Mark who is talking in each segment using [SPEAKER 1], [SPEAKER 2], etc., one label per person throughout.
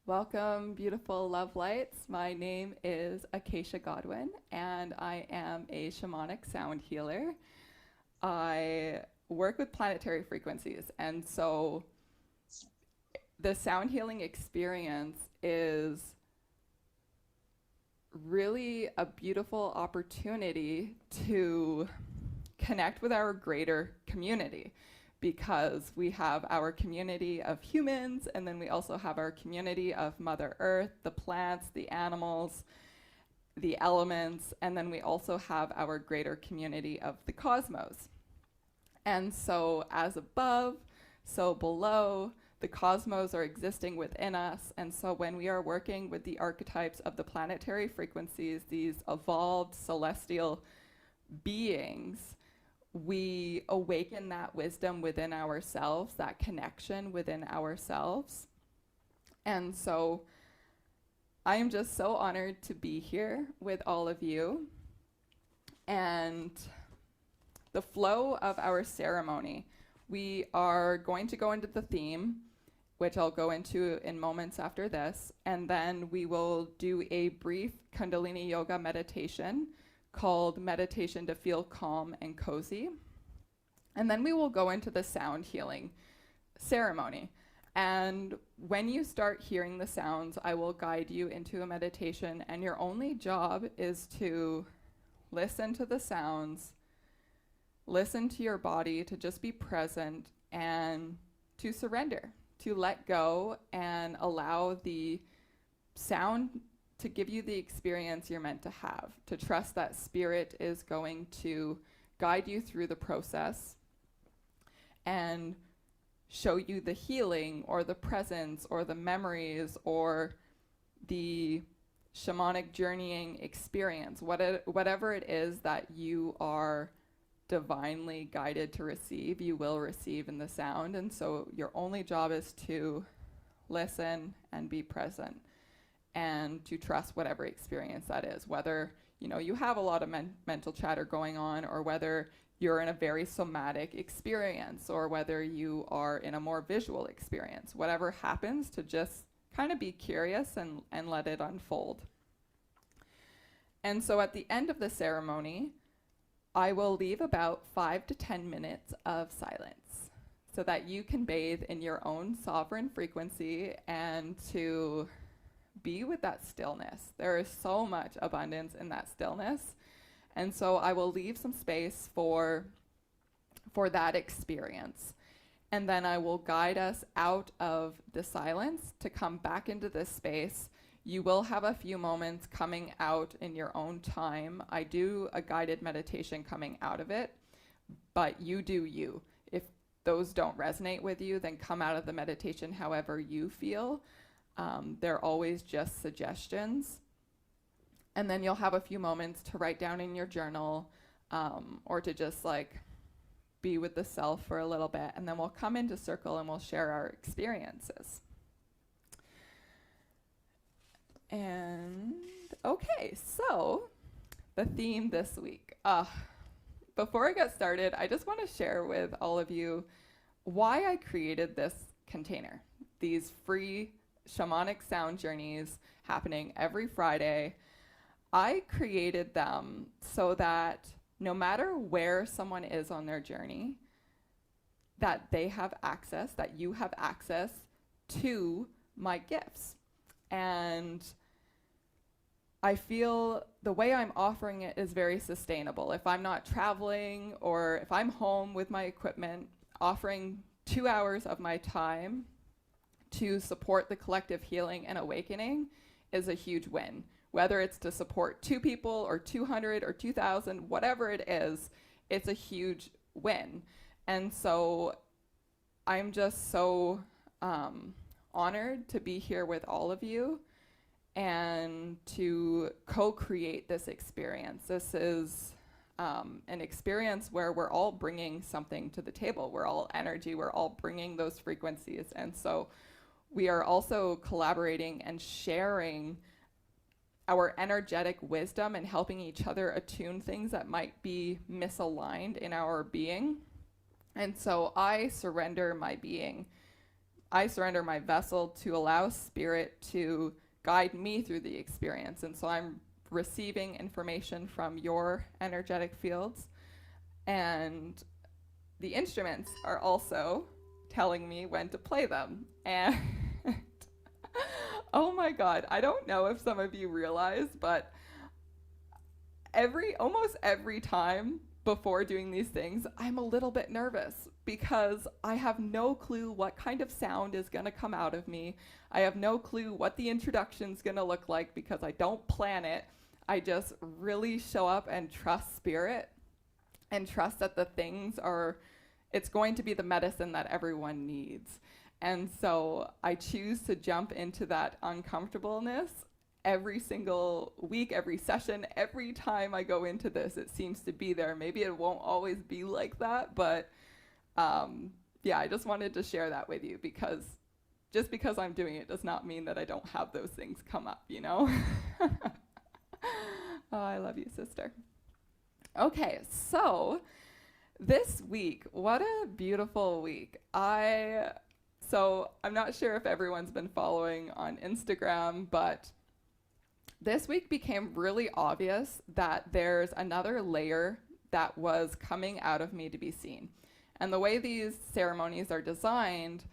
[SPEAKER 1] Welcome, beautiful love lights. My name is Acacia Godwin, and I am a shamanic sound healer. I work with planetary frequencies, and so the sound healing experience is really a beautiful opportunity to connect with our greater community, because we have our community of humans, and then we also have our community of Mother Earth, the plants, the animals, the elements, and then we also have our greater community of the cosmos. And so as above, so below, the cosmos are existing within us. And so when we are working with the archetypes of the planetary frequencies, these evolved celestial beings, we awaken that wisdom within ourselves, that connection within ourselves. And so I am just so honored to be here with all of you. And the flow of our ceremony, we are going to go into the theme, which I'll go into in moments after this, and then we will do a brief Kundalini yoga meditation called Meditation to Feel Calm and Cozy. And then we will go into the sound healing ceremony. And when you start hearing the sounds, I will guide you into a meditation, and your only job is to listen to the sounds, listen to your body, to just be present and to surrender, to let go and allow the sound to give you the experience you're meant to have, to trust that spirit is going to guide you through the process and show you the healing or the presence or the memories or the shamanic journeying experience, whatever it is that you are divinely guided to receive, you will receive in the sound. And so your only job is to listen and be present and to trust whatever experience that is, whether you have a lot of mental chatter going on, or whether you're in a very somatic experience, or whether you are in a more visual experience. Whatever happens, to just kind of be curious and let it unfold. And so at the end of the ceremony, I will leave about 5 to 10 minutes of silence so that you can bathe in your own sovereign frequency and to be with that stillness. There is so much abundance in that stillness. And so I will leave some space for that experience. And then I will guide us out of the silence to come back into this space. You will have a few moments coming out in your own time. I do a guided meditation coming out of it, but you do you. If those don't resonate with you, then come out of the meditation however you feel. They're always just suggestions. And then you'll have a few moments to write down in your journal, or to just be with the self for a little bit. And then we'll come into circle and we'll share our experiences. And okay, so the theme this week. Before I get started, I just want to share with all of you why I created this container. These free shamanic sound journeys happening every Friday. I created them so that no matter where someone is on their journey, that they have access, that you have access to my gifts. And I feel the way I'm offering it is very sustainable. If I'm not traveling, or if I'm home with my equipment, offering 2 hours of my time to support the collective healing and awakening is a huge win. Whether it's to support 2 people or 200 or 2,000, whatever it is, it's a huge win. And so I'm just so honored to be here with all of you and to co-create this experience. This is an experience where we're all bringing something to the table. We're all energy, we're all bringing those frequencies. And so we are also collaborating and sharing our energetic wisdom and helping each other attune things that might be misaligned in our being. And so I surrender my being. I surrender my vessel to allow spirit to guide me through the experience. And so I'm receiving information from your energetic fields, and the instruments are also telling me when to play them. And oh my God, I don't know if some of you realize, but almost every time before doing these things, I'm a little bit nervous because I have no clue what kind of sound is going to come out of me. I have no clue what the introduction's going to look like because I don't plan it. I just really show up and trust spirit and trust that the things it's going to be the medicine that everyone needs. And so I choose to jump into that uncomfortableness every single week, every session, every time I go into this. It seems to be there. Maybe it won't always be like that, but yeah, I just wanted to share that with you, because just because I'm doing it does not mean that I don't have those things come up, you know? Oh, I love you, sister. Okay, so this week, what a beautiful week. So I'm not sure if everyone's been following on Instagram, but this week became really obvious that there's another layer that was coming out of me to be seen. And the way these ceremonies are designed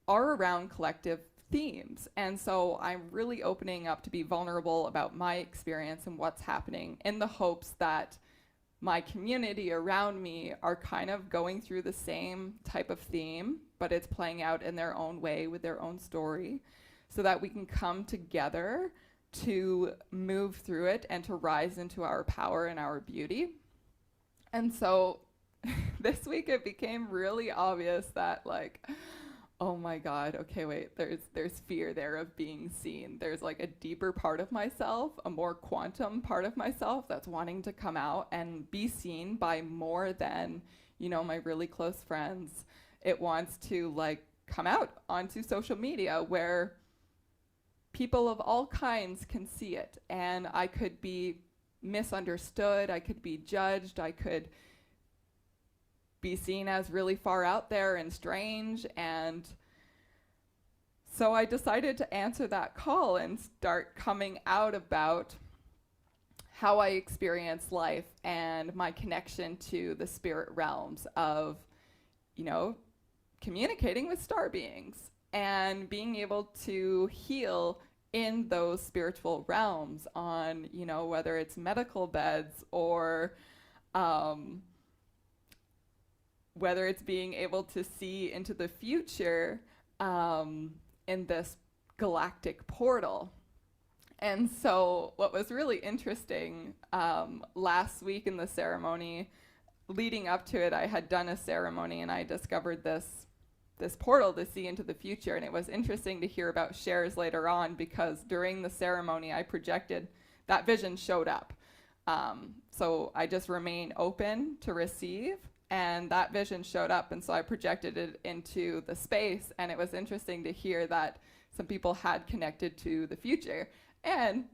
[SPEAKER 1] are around collective themes. And so I'm really opening up to be vulnerable about my experience and what's happening, in the hopes that my community around me are kind of going through the same type of theme, but it's playing out in their own way with their own story, so that we can come together to move through it and to rise into our power and our beauty. And so this week it became really obvious that, like, oh my God, okay, wait, there's fear there of being seen. There's like a deeper part of myself, a more quantum part of myself that's wanting to come out and be seen by more than, you know, my really close friends. It wants to like come out onto social media where people of all kinds can see it. And I could be misunderstood, I could be judged, I could be seen as really far out there and strange. And so I decided to answer that call and start coming out about how I experience life and my connection to the spirit realms of, you know, communicating with star beings and being able to heal in those spiritual realms on, you know, whether it's medical beds or whether it's being able to see into the future in this galactic portal. And so what was really interesting, last week in the ceremony, leading up to it, I had done a ceremony and I discovered this portal to see into the future. And it was interesting to hear about shares later on, because during the ceremony I projected, that vision showed up. So I just remain open to receive, and that vision showed up, and so I projected it into the space. And it was interesting to hear that some people had connected to the future and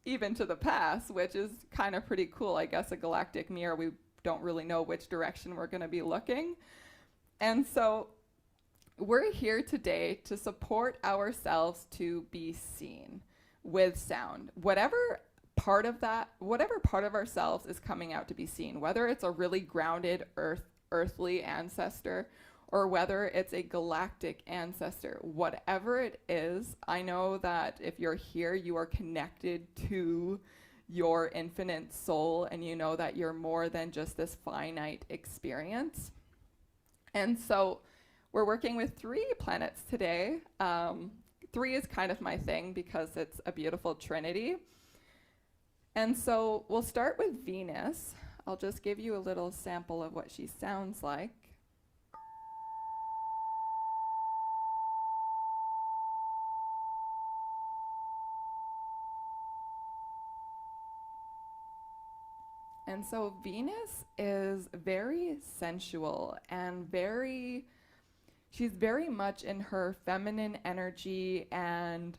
[SPEAKER 1] even to the past, which is kind of pretty cool. I guess a galactic mirror, we don't really know which direction we're going to be looking. And so we're here today to support ourselves to be seen with sound. Whatever part of ourselves is coming out to be seen, whether it's a really grounded earthly ancestor or whether it's a galactic ancestor, whatever it is, I know that if you're here, you are connected to your infinite soul, and you know that you're more than just this finite experience. And so we're working with 3 planets today. 3 is kind of my thing because it's a beautiful trinity. And so we'll start with Venus. I'll just give you a little sample of what she sounds like. And so Venus is very sensual and she's very much in her feminine energy and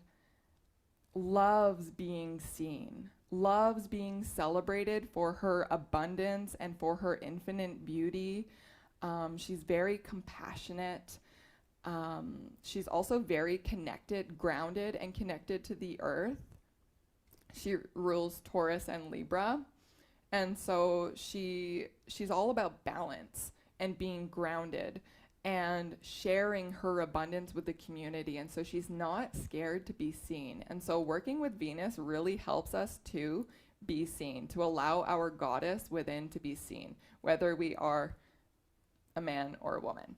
[SPEAKER 1] loves being seen, loves being celebrated for her abundance and for her infinite beauty. She's very compassionate. she's also very connected, grounded, and connected to the earth. She rules Taurus and Libra. And so she's all about balance and being grounded and sharing her abundance with the community. And so she's not scared to be seen. And so working with Venus really helps us to be seen, to allow our goddess within to be seen, whether we are a man or a woman.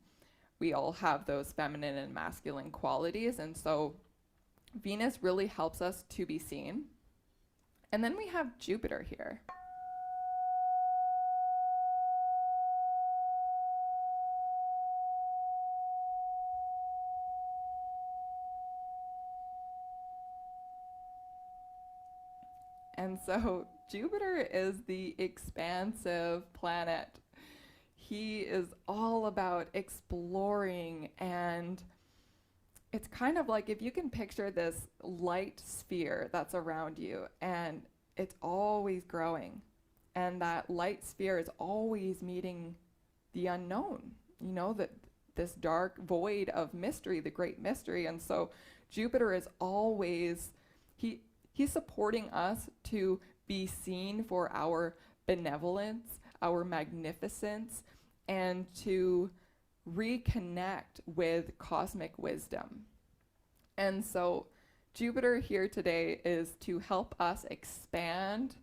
[SPEAKER 1] We all have those feminine and masculine qualities. And so Venus really helps us to be seen. And then we have Jupiter here. And so Jupiter is the expansive planet. He is all about exploring, and it's kind of like if you can picture this light sphere that's around you, and it's always growing, and that light sphere is always meeting the unknown, you know, that this dark void of mystery, the great mystery. And so Jupiter is always, he's supporting us to be seen for our benevolence, our magnificence, and to reconnect with cosmic wisdom. And so Jupiter here today is to help us expand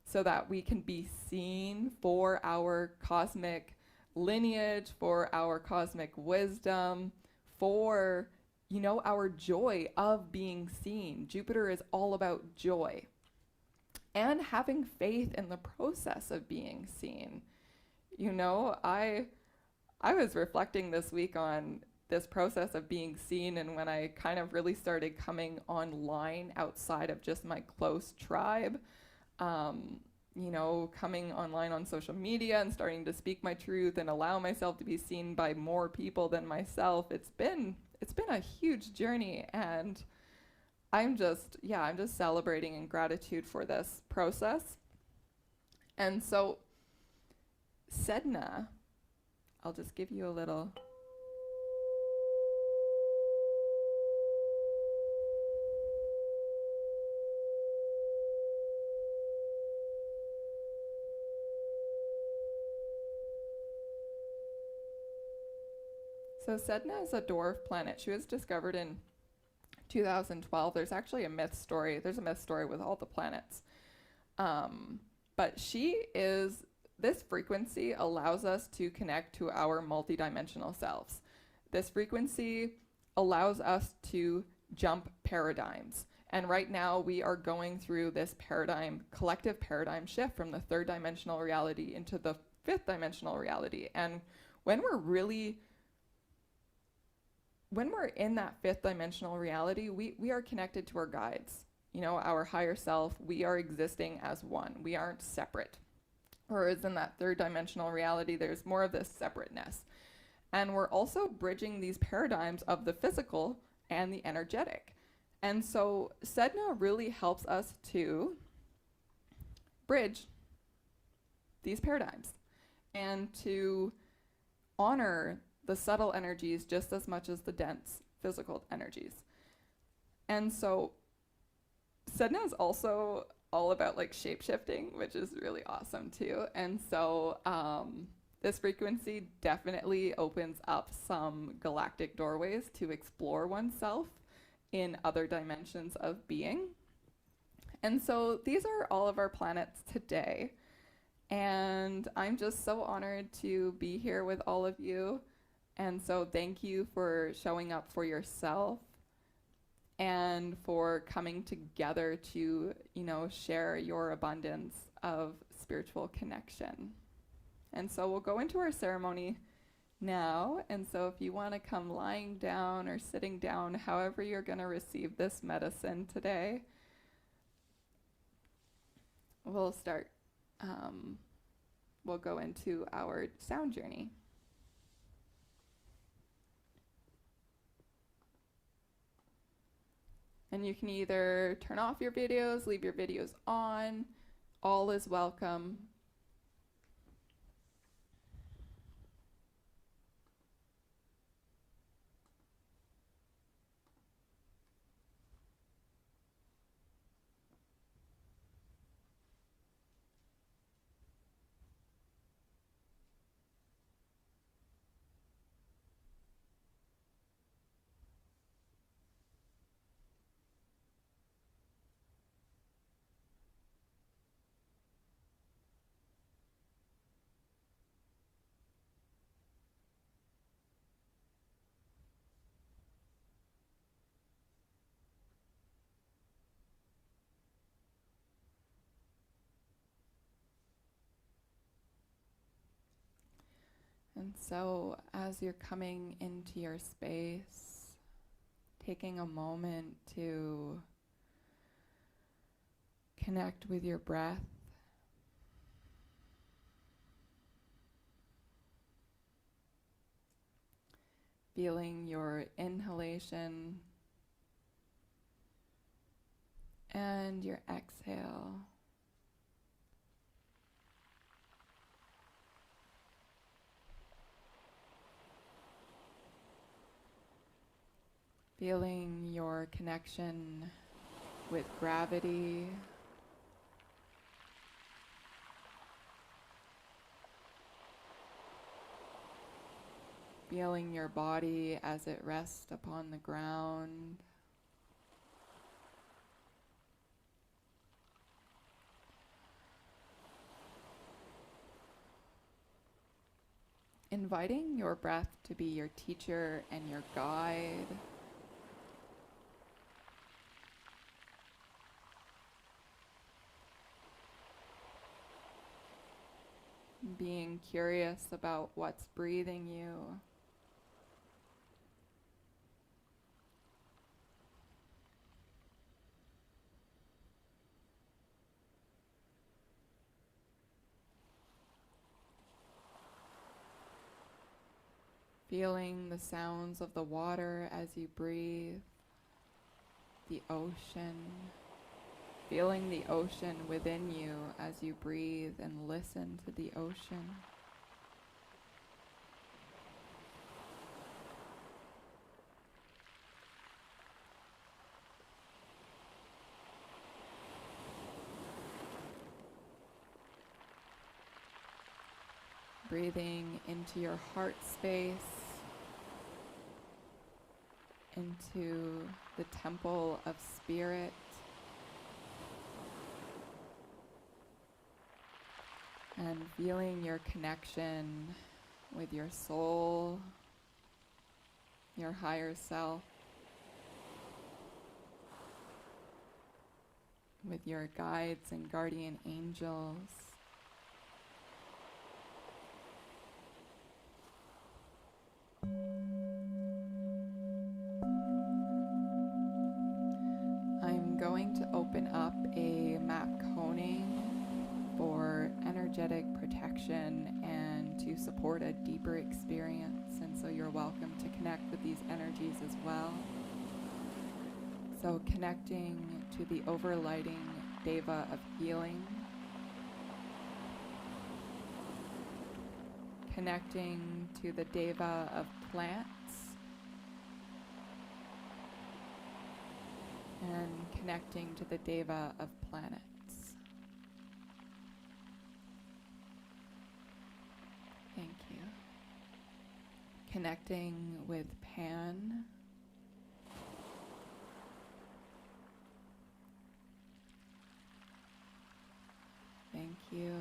[SPEAKER 1] so that we can be seen for our cosmic lineage, for our cosmic wisdom, for, you know, our joy of being seen. Jupiter is all about joy and having faith in the process of being seen. You know, I was reflecting this week on this process of being seen, and when I kind of really started coming online outside of just my close tribe, you know, coming online on social media and starting to speak my truth and allow myself to be seen by more people than myself, it's been a huge journey, and I'm just celebrating in gratitude for this process. And so Sedna, I'll just give you a little. So Sedna is a dwarf planet. She was discovered in 2012. There's actually a myth story. There's a myth story with all the planets. But this frequency allows us to connect to our multidimensional selves. This frequency allows us to jump paradigms. And right now we are going through this collective paradigm shift from the third dimensional reality into the fifth dimensional reality. And when we're in that fifth dimensional reality, we are connected to our guides, you know, our higher self. We are existing as one. We aren't separate. Whereas in that third dimensional reality, there's more of this separateness. And we're also bridging these paradigms of the physical and the energetic. And so Sedna really helps us to bridge these paradigms and to honor the subtle energies just as much as the dense physical energies. And so Sedna is also all about like shape-shifting, which is really awesome too. And so this frequency definitely opens up some galactic doorways to explore oneself in other dimensions of being. And so these are all of our planets today. And I'm just so honored to be here with all of you. And so thank you for showing up for yourself and for coming together to, you know, share your abundance of spiritual connection. And so we'll go into our ceremony now. And so if you want to come lying down or sitting down, however you're going to receive this medicine today, we'll start. We'll go into our sound journey. And you can either turn off your videos, leave your videos on. All is welcome. And so as you're coming into your space, taking a moment to connect with your breath. Feeling your inhalation and your exhale. Feeling your connection with gravity. Feeling your body as it rests upon the ground. Inviting your breath to be your teacher and your guide. Being curious about what's breathing you. Feeling the sounds of the water as you breathe, the ocean, feeling the ocean within you as you breathe and listen to the ocean. Breathing into your heart space, into the temple of spirit. And feeling your connection with your soul, your higher self, with your guides and guardian angels. I'm going to open up a map coning for energetic protection and to support a deeper experience. And so you're welcome to connect with these energies as well. So connecting to the overlighting Deva of healing. Connecting to the Deva of plants. And connecting to the Deva of planets. Thank you. Connecting with Pan. Thank you.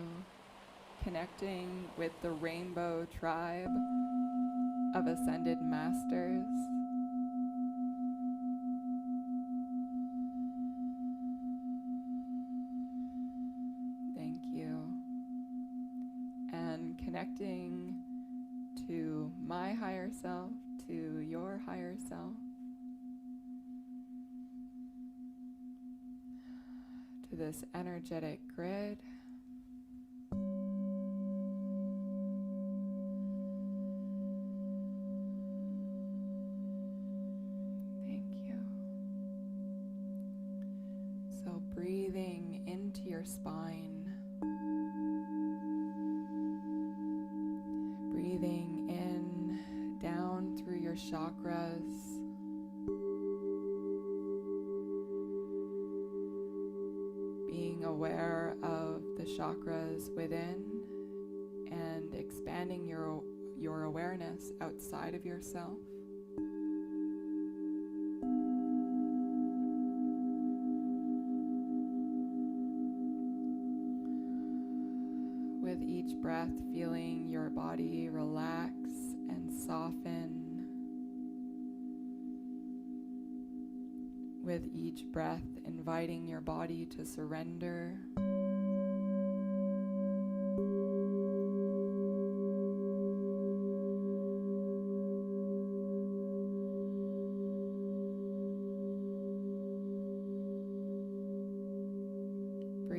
[SPEAKER 1] Connecting with the Rainbow Tribe of Ascended Masters. Thank you. And connecting to my higher self, to your higher self, to this energetic grid. Thank you. So breathing into your spine. Breathing in, down through your chakras. Being aware of the chakras within and expanding your awareness outside of yourself. With each breath, feeling your body relax and soften. With each breath, inviting your body to surrender.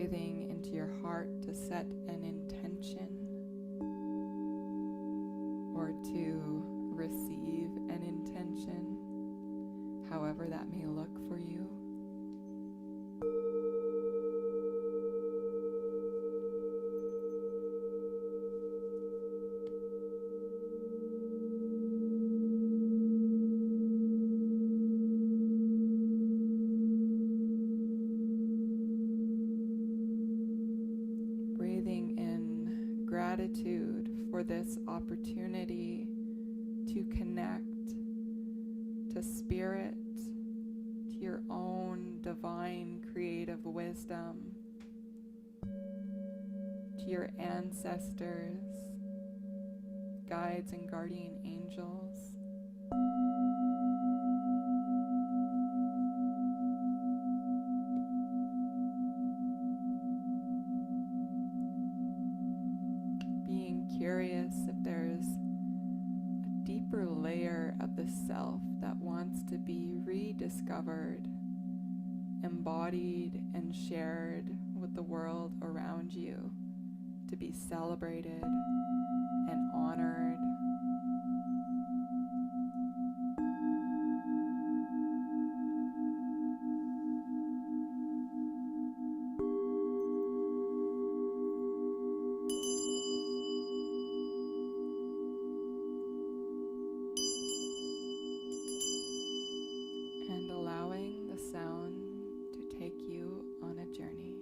[SPEAKER 1] breathing into your heart to set an intention or to receive an intention, however that may look for you. Breathing in gratitude for this opportunity to connect to spirit, to your own divine creative wisdom, to your ancestors, guides and guardian angels. Being curious if there's a deeper layer of the self that wants to be rediscovered, embodied and shared with the world around you, to be celebrated and honored. And allowing the sound to take you on a journey.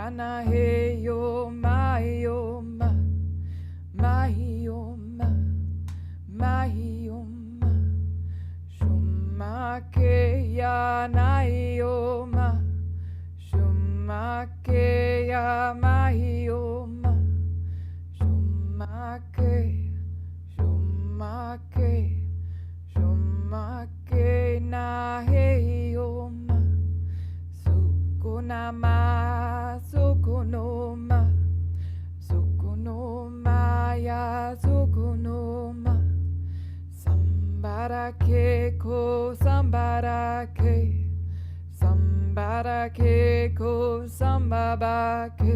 [SPEAKER 2] yana he yo ma yo ma ma yo ma ma yo ma shumake yana yo ma shumake ya ma yo ma shumake shumake shumake na he yo ma sukunama sukunoma sukunoma ya sukunoma sambarake ko sambarake sambarake ko sambabake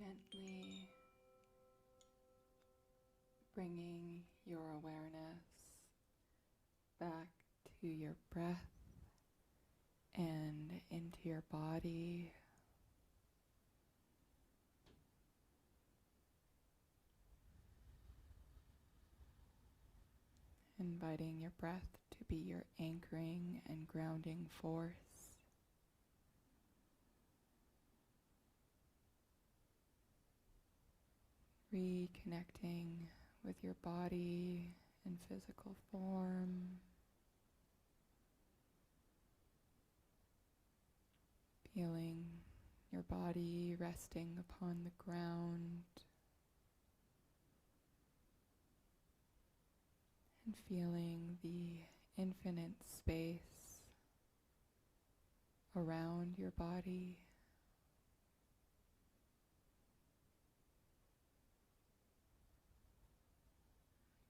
[SPEAKER 1] Gently bringing your awareness back to your breath and into your body. Inviting your breath to be your anchoring and grounding force. Reconnecting with your body in physical form. Feeling your body resting upon the ground. And feeling the infinite space around your body.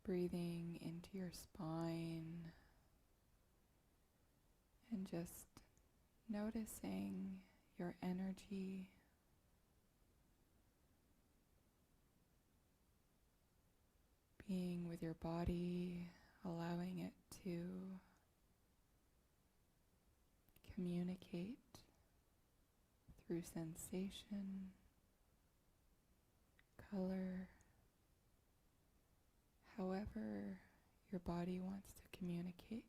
[SPEAKER 1] Breathing into your spine and just noticing your energy. Being with your body, allowing it to communicate through sensation, color, however your body wants to communicate.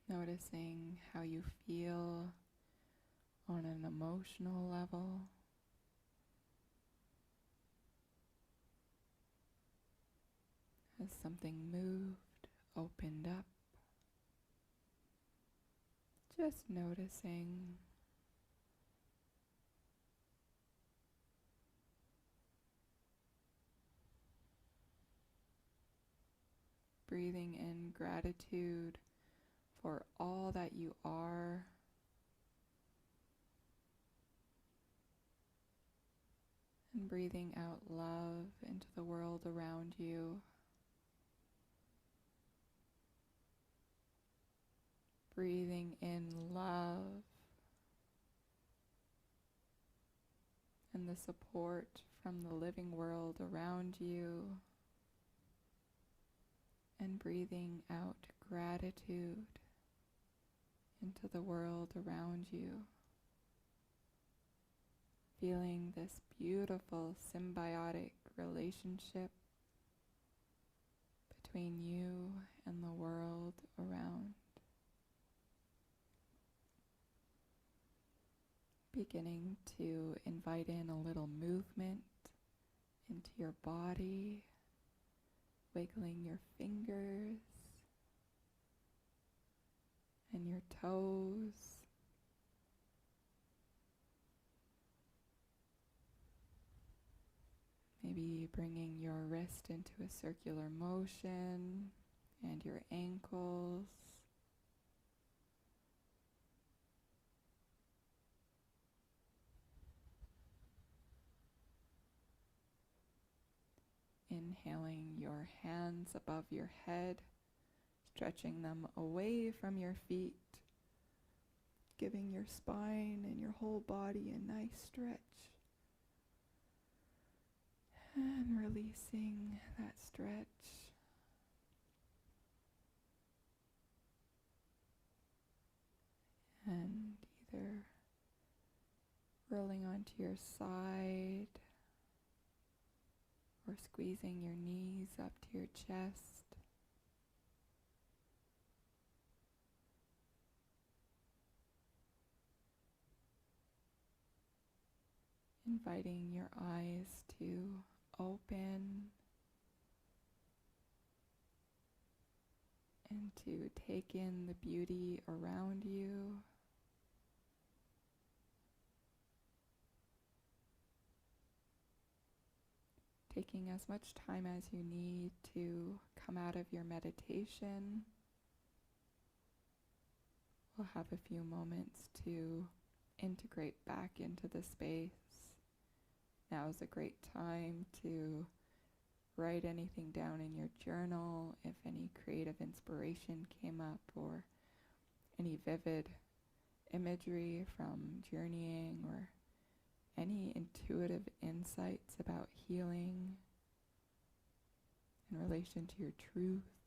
[SPEAKER 1] Noticing how you feel on an emotional level. Has something moved, opened up? Just noticing. Breathing in gratitude for all that you are. And breathing out love into the world around you. Breathing in love and the support from the living world around you. And breathing out gratitude into the world around you. Feeling this beautiful symbiotic relationship between you and the world around. Beginning to invite in a little movement into your body, wiggling your fingers and your toes. Maybe bringing your wrist into a circular motion and your ankles. Inhaling your hands above your head, stretching them away from your feet, giving your spine and your whole body a nice stretch. And releasing that stretch. And either rolling onto your side or squeezing your knees up to your chest. Inviting your eyes to open and to take in the beauty around you. Taking as much time as you need to come out of your meditation. We'll have a few moments to integrate back into the space. Now is a great time to write anything down in your journal if any creative inspiration came up or any vivid imagery from journeying or any intuitive insights about healing in relation to your truth.